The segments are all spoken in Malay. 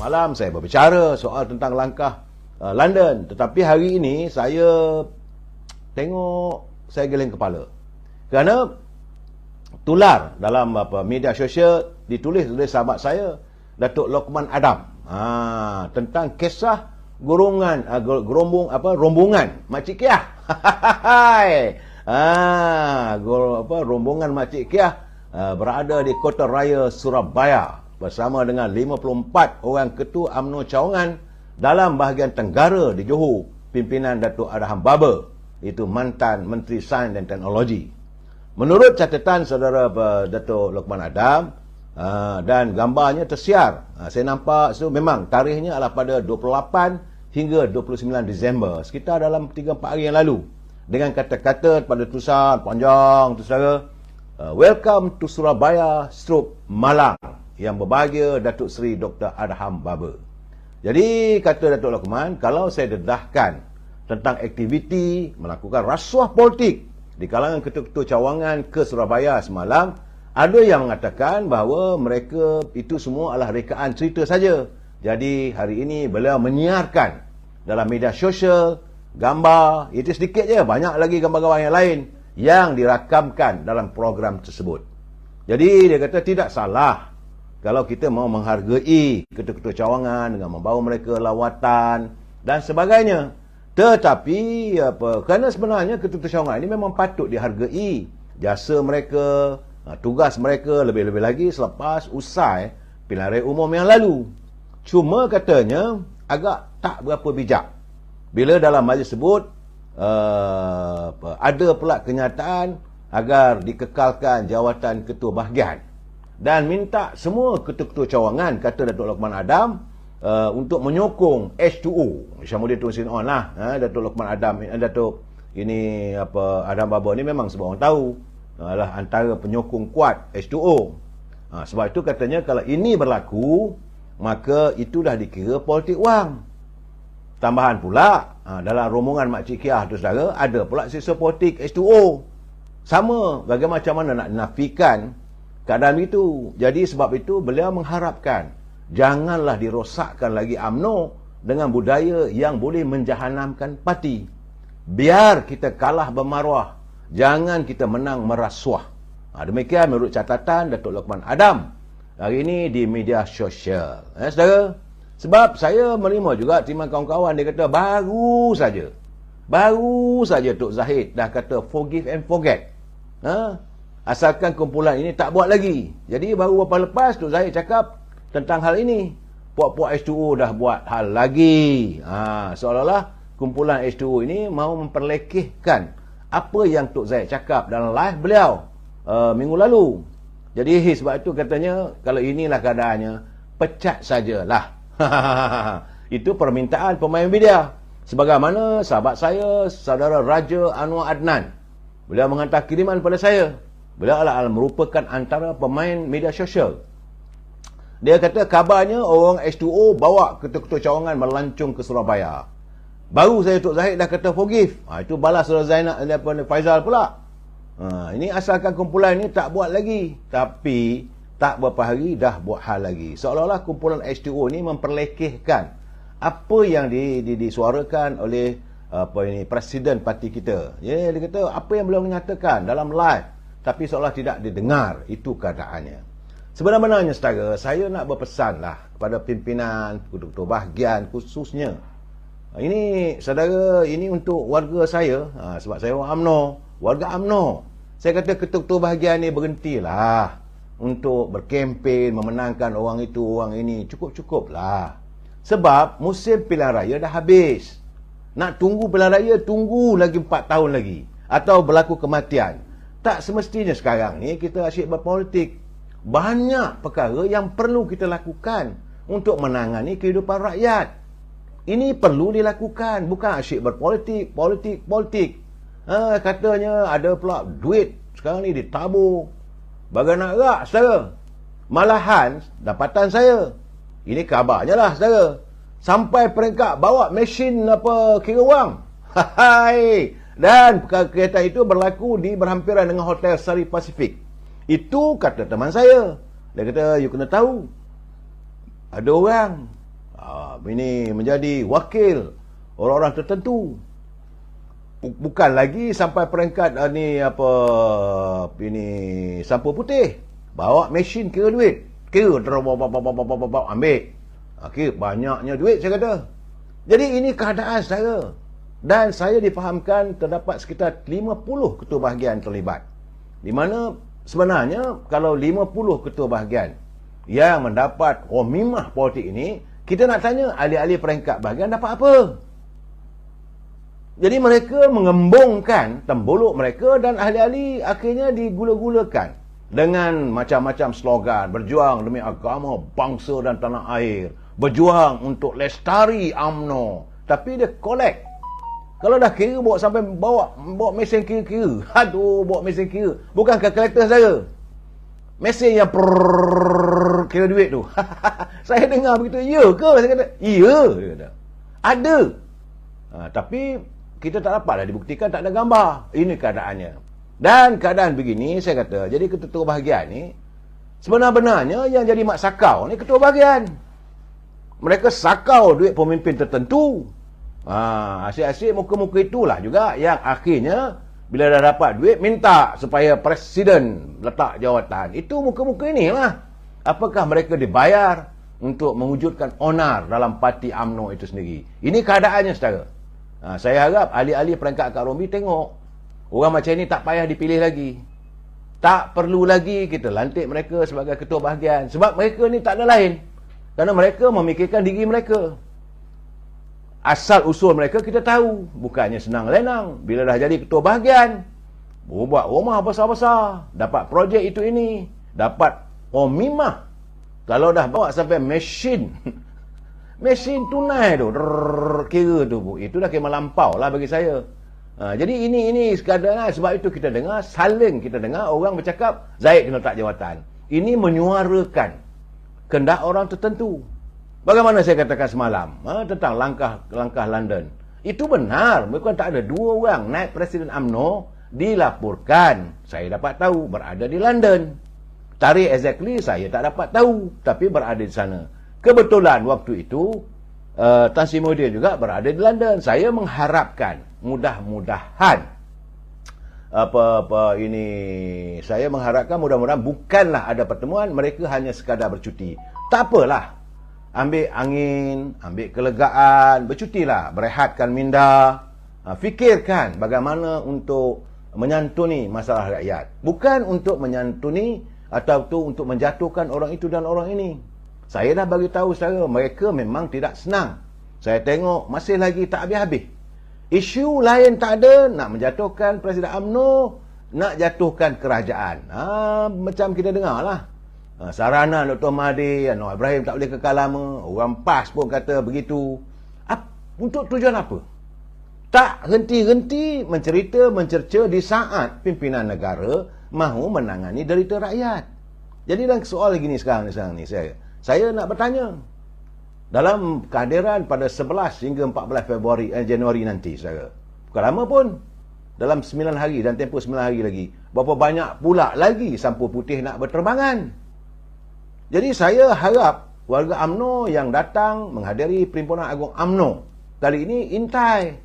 semalam saya berbicara soal tentang langkah London. Tetapi hari ini saya tengok, saya geleng kepala. Kerana tular dalam media sosial ditulis oleh sahabat saya, Datuk Lokman Adam, tentang kisah rombongan Makcik Kiah. Rombongan Makcik Kiah berada di Kota Raya Surabaya bersama dengan 54 orang ketua UMNO cawangan dalam bahagian tenggara di Johor, pimpinan Datuk Adham Baba, itu mantan Menteri Sains dan Teknologi. Menurut catatan saudara Datuk Lokman Adam, dan gambarnya tersiar, saya nampak, so memang tarikhnya adalah pada 28 hingga 29 Disember, sekitar dalam 3-4 hari yang lalu, dengan kata-kata pada tulisan panjang tu saudara, welcome to Surabaya / Malang, yang berbahagia Datuk Seri Dr. Adham Baba. Jadi kata Datuk Lokman, kalau saya dedahkan tentang aktiviti melakukan rasuah politik di kalangan ketua-ketua cawangan ke Surabaya semalam, ada yang mengatakan bahawa mereka itu semua adalah rekaan cerita saja. Jadi hari ini beliau menyiarkan dalam media sosial gambar, itu sedikit je, banyak lagi gambar-gambar yang lain yang dirakamkan dalam program tersebut. Jadi dia kata tidak salah kalau kita mau menghargai ketua-ketua cawangan dengan membawa mereka lawatan dan sebagainya. Tetapi kerana sebenarnya ketua-ketua cawangan ini memang patut dihargai jasa mereka, tugas mereka, lebih-lebih lagi selepas usai pilihan raya umum yang lalu. Cuma katanya agak tak berapa bijak bila dalam majlis sebut ada pula kenyataan agar dikekalkan jawatan ketua bahagian dan minta semua ketua-ketua cawangan, kata Datuk Lokman Adam, untuk menyokong H2O. Syamuddin Tun Sin On lah, Datuk Lokman Adam, Datuk ini Adham Baba ni memang sebab orang tahu adalah antara penyokong kuat H2O. Sebab itu katanya kalau ini berlaku, maka itu dah dikira politik wang. Tambahan pula, dalam rombongan Makcik Kiah tu saudara, ada pula sisa politik H2O. Sama, bagaimana macam mana nak nafikan keadaan itu. Jadi sebab itu beliau mengharapkan janganlah dirosakkan lagi UMNO dengan budaya yang boleh menjahanamkan parti. Biar kita kalah bermaruah, jangan kita menang merasuah. Demikian menurut catatan Datuk Lokman Adam hari ini di media sosial. Saudara, sebab saya menerima juga terima kawan-kawan, dia kata baru saja Tok Zahid dah kata forgive and forget. Asalkan kumpulan ini tak buat lagi. Jadi baru beberapa lepas Tok Zahid cakap tentang hal ini. Puak-puak H2O dah buat hal lagi. Seolah-olah kumpulan H2O ini mahu memperlekehkan apa yang Tok Zahid cakap dalam live beliau minggu lalu. Jadi sebab itu katanya, kalau inilah keadaannya, pecat sajalah. Itu permintaan pemain media. Sebagaimana sahabat saya, saudara Raja Anwar Adnan, beliau menghantar kiriman pada saya. Beliau adalah merupakan antara pemain media sosial. Dia kata kabarnya orang H2O bawa ketua-ketua cawangan melancung ke Surabaya. Baru saya Tok Zahid dah kata forgive. Itu balas Saudara Zainal Faizal pula. Ini asalkan kumpulan ini tak buat lagi. Tapi tak berapa hari dah buat hal lagi. Seolah-olah kumpulan H2O ini memperlekehkan apa yang disuarakan oleh Presiden parti kita. Dia kata apa yang beliau menyatakan dalam live, tapi seolah tidak didengar. Itu keadaannya. Sebenarnya saudara, saya nak berpesanlah kepada pimpinan, ketua bahagian khususnya. Ini saudara, ini untuk warga saya, sebab saya orang UMNO, warga UMNO. Saya kata ketua-ketua bahagian ni berhentilah untuk berkempen memenangkan orang itu, orang ini. Cukup-cukuplah. Sebab musim pilihan raya dah habis. Nak tunggu pilihan raya, tunggu lagi 4 tahun lagi. Atau berlaku kematian. Tak semestinya sekarang ni kita asyik berpolitik. Banyak perkara yang perlu kita lakukan untuk menangani kehidupan rakyat. Ini perlu dilakukan, bukan asyik berpolitik, politik. Katanya ada pula duit sekarang ni ditabur bagai nak rak, saudara. Malahan dapatan saya, ini kabarnya lah saudara, sampai peringkat bawa mesin kira wang. Dan kereta itu berlaku di berhampiran dengan Hotel Sari Pacific. Itu kata teman saya. Dia kata, you kena tahu, ada orang Ini menjadi wakil orang-orang tertentu. Bukan lagi sampai peringkat ini sampul putih. Bawa mesin kira duit. Kira ambil. Kira banyaknya duit saya kata. Jadi ini keadaan saya. Dan saya difahamkan terdapat sekitar 50 ketua bahagian terlibat. Di mana sebenarnya kalau 50 ketua bahagian yang mendapat komimah politik ini, kita nak tanya ahli-ahli peringkat bahagian dapat apa? Jadi mereka mengembungkan tembuluk mereka dan ahli-ahli akhirnya digula-gulakan dengan macam-macam slogan, berjuang demi agama, bangsa dan tanah air, berjuang untuk lestari UMNO. Tapi dia collect. Kalau dah kira bawa mesin kira-kira. Aduh, bawa mesin kira. Bukan kalkulator saya. Mesin yang kira duit tu. Saya dengar begitu. Ya ke? Saya kata, ya. Dia kata, ada. Tapi kita tak dapatlah dibuktikan, tak ada gambar. Ini keadaannya. Dan keadaan begini, saya kata, jadi ketua bahagian ni, sebenar-benarnya yang jadi mak sakau ni ketua bahagian. Mereka sakau duit pemimpin tertentu. Asyik-asyik muka-muka itulah juga yang akhirnya bila dah dapat duit minta supaya presiden letak jawatan. Itu muka-muka inilah. Apakah mereka dibayar untuk mewujudkan onar dalam parti UMNO itu sendiri? Ini keadaannya, saudara. Saya harap ahli-ahli perangkat Kak Rombi tengok. Orang macam ni tak payah dipilih lagi. Tak perlu lagi kita lantik mereka sebagai ketua bahagian. Sebab mereka ni tak ada lain. Kerana mereka memikirkan diri mereka. Asal usul mereka kita tahu. Bukannya senang lenang. Bila dah jadi ketua bahagian, buat rumah besar-besar. Dapat projek itu ini. Dapat komimah. Kalau dah bawa sampai mesin. Mesin tunai tu. Kira tu. Itu dah kira melampau lah bagi saya. Jadi ini sekadar sebab itu kita dengar, saling kita dengar orang bercakap, Zahid kena letak jawatan. Ini menyuarakan kehendak orang tertentu. Bagaimana saya katakan semalam tentang langkah London. Itu benar. Bukan tak ada dua orang naib Presiden UMNO dilaporkan. Saya dapat tahu berada di London. Tarikh exactly saya tak dapat tahu. Tapi berada di sana. Kebetulan waktu itu Tan Sri Muhyiddin juga berada di London. Saya mengharapkan mudah-mudahan saya mengharapkan mudah-mudahan bukanlah ada pertemuan, mereka hanya sekadar bercuti. Tak apalah. Ambil angin, ambil kelegaan, bercutilah, berehatkan minda, fikirkan bagaimana untuk menyantuni masalah rakyat. Bukan untuk menyantuni atau untuk menjatuhkan orang itu dan orang ini. Saya dah bagi tahu saudara, mereka memang tidak senang. Saya tengok masih lagi tak habis-habis. Isu lain tak ada, nak menjatuhkan Presiden UMNO, nak jatuhkan kerajaan. Macam kita dengar lah. Saranan Dr. Mahathir, Anwar Ibrahim tak boleh kekal lama. Orang PAS pun kata begitu. Untuk tujuan apa? Tak henti-henti mencerca di saat pimpinan negara mahu menangani derita rakyat. Jadi dalam soal gini sekarang ni saya nak bertanya. Dalam kehadiran pada 11 hingga 14 Januari nanti, saudara. Bukan lama pun. Dalam 9 hari dan tempoh 9 hari lagi. Berapa banyak pula lagi sampul putih nak berterbangan. Jadi saya harap warga UMNO yang datang menghadiri Perhimpunan Agung UMNO kali ini intai.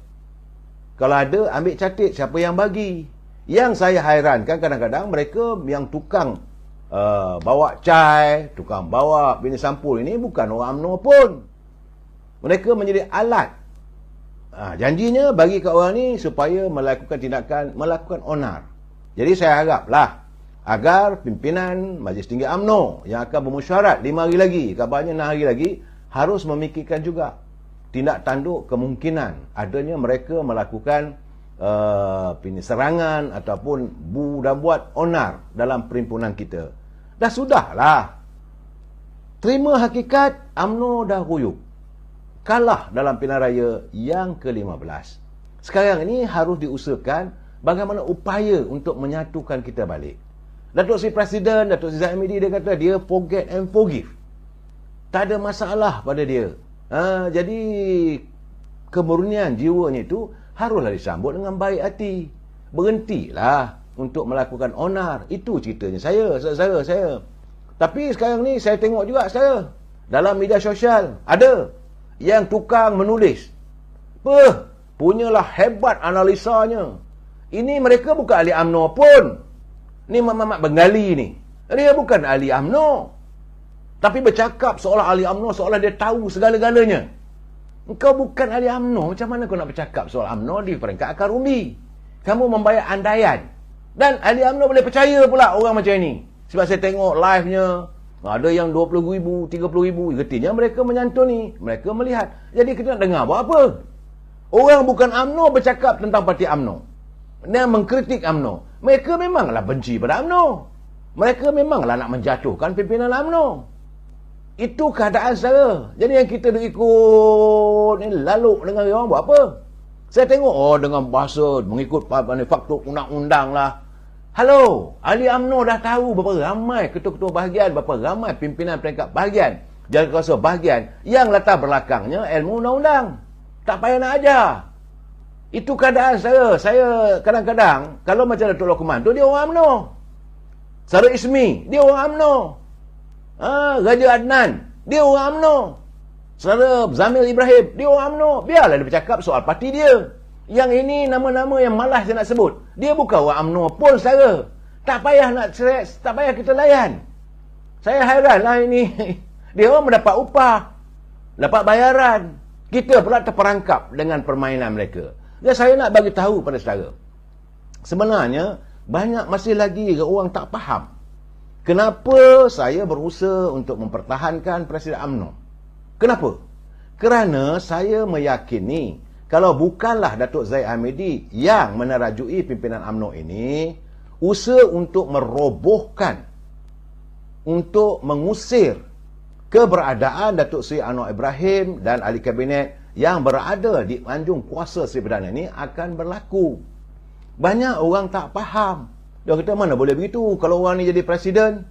Kalau ada, ambil catat siapa yang bagi. Yang saya hairankan kadang-kadang mereka yang tukang bawa cai, tukang bawa bini sampul ini bukan orang UMNO pun. Mereka menjadi alat. Janjinya bagi ke orang ni supaya melakukan tindakan, melakukan onar. Jadi saya haraplah agar pimpinan Majlis Tinggi UMNO yang akan bermesyuarat 5 hari lagi, kabarnya 6 hari lagi, harus memikirkan juga tindak tanduk kemungkinan adanya mereka melakukan serangan ataupun dan buat onar dalam perhimpunan kita. Dah sudahlah. Terima hakikat UMNO dah ruyuk. Kalah dalam pilihan raya yang ke-15. Sekarang ini harus diusahakan bagaimana upaya untuk menyatukan kita balik. Datuk Seri Presiden, Datuk Seri Zahid Hamidi, dia kata dia forget and forgive. Tak ada masalah pada dia. Jadi kemurnian jiwanya itu haruslah disambut dengan baik hati. Berhentilah untuk melakukan onar. Itu ceritanya saya. Tapi sekarang ni saya tengok juga saya dalam media sosial ada yang tukang menulis. Punyalah hebat analisanya. Ini mereka bukan ahli UMNO pun. Ni Mak Bengali ni. Dia bukan ahli UMNO. Tapi bercakap seolah ahli UMNO, seolah dia tahu segala-galanya. Engkau bukan ahli UMNO, macam mana kau nak bercakap soal UMNO di peringkat akar umbi? Kamu membayar andaian. Dan ahli UMNO boleh percaya pula orang macam ini. Sebab saya tengok live-nya, ada yang 20,000, 30,000. Artinya mereka menyantuni, mereka melihat. Jadi kita nak dengar buat apa? Orang bukan UMNO bercakap tentang parti UMNO. Dan mengkritik UMNO. Mereka memanglah benci pada UMNO. Mereka memanglah nak menjatuhkan pimpinan UMNO. Itu keadaan saya. Jadi yang kita ikut ni lalu dengan orang buat apa? Saya tengok dengan bahasa mengikut faktor undang-undang lah. Halo, ahli UMNO dah tahu berapa ramai ketua-ketua bahagian, berapa ramai pimpinan peringkat bahagian, jawatankuasa bahagian yang latar belakangnya ilmu undang-undang. Tak payah nak ajar. Itu keadaan saya. Saya kadang-kadang kalau macam Datuk Lokman tu dia orang UMNO. Sara Ismi, dia orang UMNO. Raja Adnan, dia orang UMNO. Saudara Zamil Ibrahim, dia orang UMNO. Biarlah dia bercakap soal parti dia. Yang ini nama-nama yang malas saya nak sebut. Dia bukan orang UMNO pun, saudara. Tak payah nak stres, tak payah kita layan. Saya hairanlah ini. Dia orang mendapat upah, dapat bayaran. Kita pula terperangkap dengan permainan mereka. Dan saya nak bagi tahu pada saudara. Sebenarnya, banyak masih lagi orang tak faham. Kenapa saya berusaha untuk mempertahankan Presiden UMNO? Kenapa? Kerana saya meyakini kalau bukanlah Datuk Zahid Hamidi yang menerajui pimpinan UMNO ini, usaha untuk merobohkan, untuk mengusir keberadaan Datuk Seri Anwar Ibrahim dan ahli kabinet yang berada di anjung kuasa Seri Perdana ini akan berlaku. Banyak orang tak faham. Dia kata, mana boleh begitu kalau orang ni jadi presiden?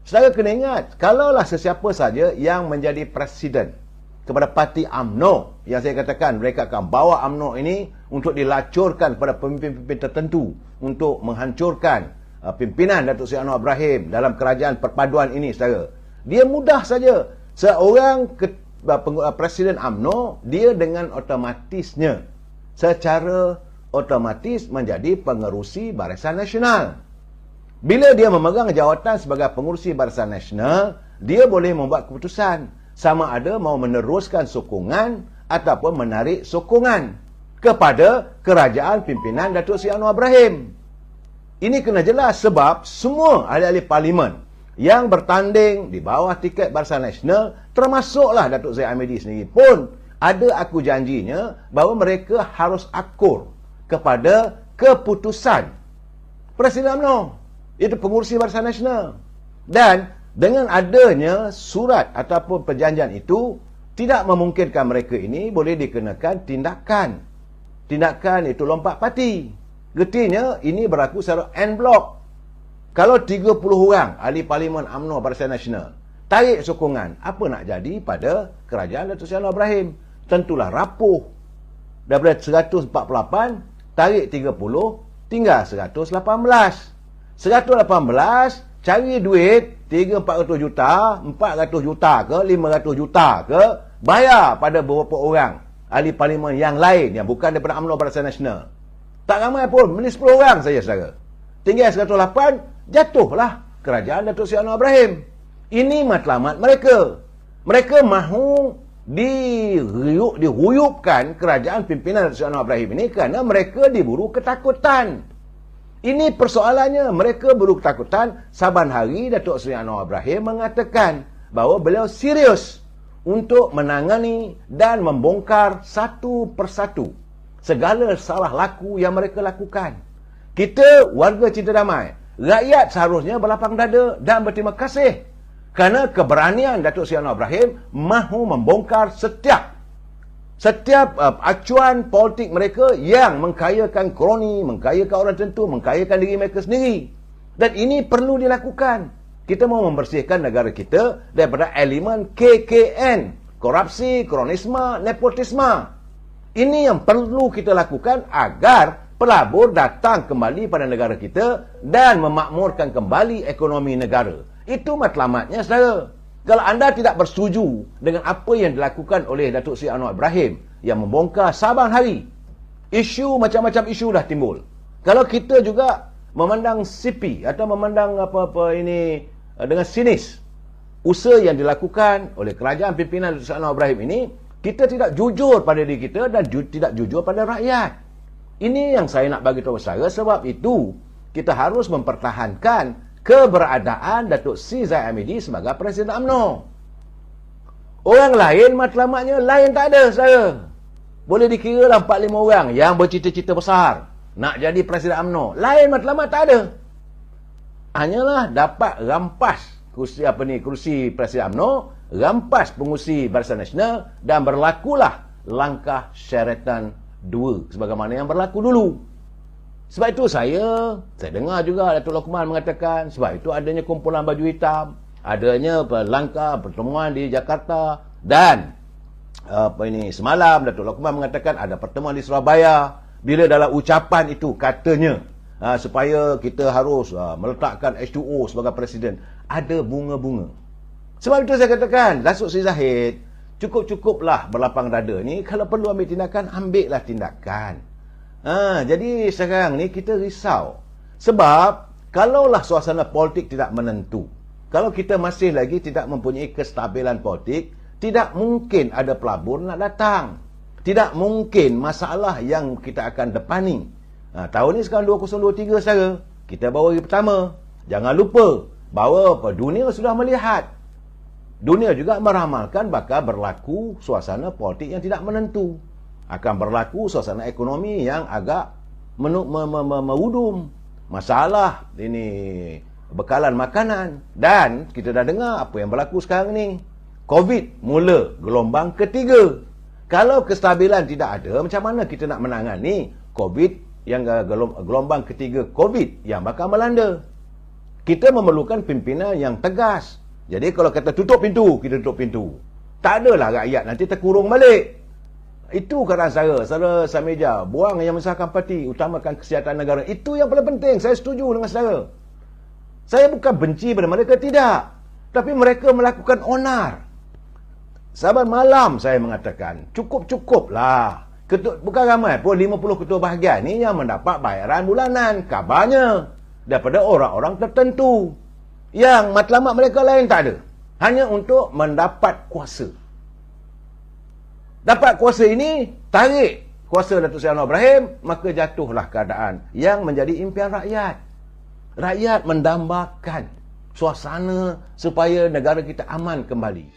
Saudara kena ingat, kalaulah sesiapa saja yang menjadi presiden kepada parti UMNO, yang saya katakan mereka akan bawa UMNO ini untuk dilacurkan kepada pemimpin-pemimpin tertentu untuk menghancurkan pimpinan Datuk Seri Anwar Ibrahim dalam kerajaan perpaduan ini, saudara. Dia mudah saja. Seorang presiden UMNO, dia dengan otomatisnya, secara otomatis menjadi pengerusi Barisan Nasional. Bila dia memegang jawatan sebagai pengerusi Barisan Nasional, dia boleh membuat keputusan sama ada mau meneruskan sokongan ataupun menarik sokongan kepada kerajaan pimpinan Datuk Seri Anwar Ibrahim. Ini kena jelas sebab semua ahli-ahli parlimen yang bertanding di bawah tiket Barisan Nasional, termasuklah Datuk Zahid Hamidi sendiri pun, ada aku janjinya bahawa mereka harus akur kepada keputusan Presiden UMNO, iaitu pengurusi Barisan Nasional. Dan dengan adanya surat ataupun perjanjian itu, tidak memungkinkan mereka ini boleh dikenakan tindakan. Tindakan itu lompat parti. Artinya ini berlaku secara en blok. Kalau 30 orang ahli parlimen UMNO Barisan Nasional tarik sokongan, apa nak jadi pada kerajaan Datuk Seri Anwar Ibrahim? Tentulah rapuh. Daripada 148 tarik 30, tinggal 118. 118, cari duit 300-400 juta, 400 juta ke, 500 juta ke, bayar pada beberapa orang ahli parlimen yang lain, yang bukan daripada UMNO Barisan Nasional. Tak ramai pun, mesti 10 orang saja, saudara. Tinggal 108, jatuhlah kerajaan Datuk Seri Anwar Ibrahim. Ini matlamat mereka. Mereka mahu dihuyupkan kerajaan pimpinan Datuk Seri Anwar Ibrahim ini kerana mereka diburu ketakutan. Ini persoalannya. Mereka buru ketakutan. Saban hari Datuk Seri Anwar Ibrahim mengatakan bahawa beliau serius untuk menangani dan membongkar satu persatu segala salah laku yang mereka lakukan. Kita warga cinta damai, rakyat seharusnya berlapang dada dan berterima kasih kerana keberanian Datuk Seri Anwar Ibrahim mahu membongkar setiap acuan politik mereka yang mengkayakan kroni, mengkayakan orang tertentu, mengkayakan diri mereka sendiri. Dan ini perlu dilakukan. Kita mahu membersihkan negara kita daripada elemen KKN, korupsi, kronisme, nepotisme. Ini yang perlu kita lakukan agar pelabur datang kembali pada negara kita dan memakmurkan kembali ekonomi negara. Itu matlamatnya, saudara. Kalau anda tidak bersetuju dengan apa yang dilakukan oleh Datuk Seri Anwar Ibrahim yang membongkar saban hari, isu macam-macam isu dah timbul. Kalau kita juga memandang sipi atau memandang apa-apa ini dengan sinis, usaha yang dilakukan oleh kerajaan pimpinan Datuk Seri Anwar Ibrahim ini, kita tidak jujur pada diri kita dan tidak jujur pada rakyat. Ini yang saya nak bagi tahu saya. Sebab itu kita harus mempertahankan keberadaan Datuk Seri Zahid Hamidi sebagai Presiden UMNO. Orang lain matlamatnya lain tak ada saya. Boleh dikira lah 4-5 orang yang bercita-cita besar nak jadi Presiden UMNO. Lain matlamat tak ada. Hanyalah dapat rampas kursi Presiden UMNO, rampas pengurusi Barisan Nasional dan berlakulah langkah syaratan 2 sebagaimana yang berlaku dulu. Sebab itu saya dengar juga Datuk Lokman mengatakan sebab itu adanya kumpulan baju hitam, adanya langkah pertemuan di Jakarta dan semalam Datuk Lokman mengatakan ada pertemuan di Surabaya. Bila dalam ucapan itu katanya supaya kita harus meletakkan H2O sebagai presiden, ada bunga-bunga. Sebab itu saya katakan Datuk Seri Zahid cukup-cukuplah berlapang dada ni, kalau perlu ambil tindakan, ambillah tindakan. Jadi sekarang ni kita risau. Sebab kalaulah suasana politik tidak menentu, kalau kita masih lagi tidak mempunyai kestabilan politik, tidak mungkin ada pelabur nak datang. Tidak mungkin masalah yang kita akan depani. Tahun ni sekarang 2023 saja. Kita baru hari pertama. Jangan lupa bahawa dunia sudah melihat. Dunia juga meramalkan bakal berlaku suasana politik yang tidak menentu. Akan berlaku suasana ekonomi yang agak mewudum. Masalah ini bekalan makanan. Dan kita dah dengar apa yang berlaku sekarang ni. COVID mula gelombang ketiga. Kalau kestabilan tidak ada, macam mana kita nak menangani COVID yang gelombang ketiga COVID yang bakal melanda? Kita memerlukan pimpinan yang tegas. Jadi kalau kata tutup pintu, kita tutup pintu. Tak adalah rakyat nanti terkurung balik. Itu keadaan saudara Sameja, buang yang menyusahkan parti, utamakan kesihatan negara. Itu yang paling penting. Saya setuju dengan saudara. Saya bukan benci pada mereka, tidak. Tapi mereka melakukan onar. Sahabat malam saya mengatakan, cukup-cukuplah. Bukan ramai pun 50 ketua bahagian ni yang mendapat bayaran bulanan. Kabarnya daripada orang-orang tertentu. Yang matlamat mereka lain tak ada. Hanya untuk mendapat kuasa. Dapat kuasa ini, tarik kuasa Datuk Seri Anwar Ibrahim, maka jatuhlah keadaan yang menjadi impian rakyat. Rakyat mendambakan suasana supaya negara kita aman kembali.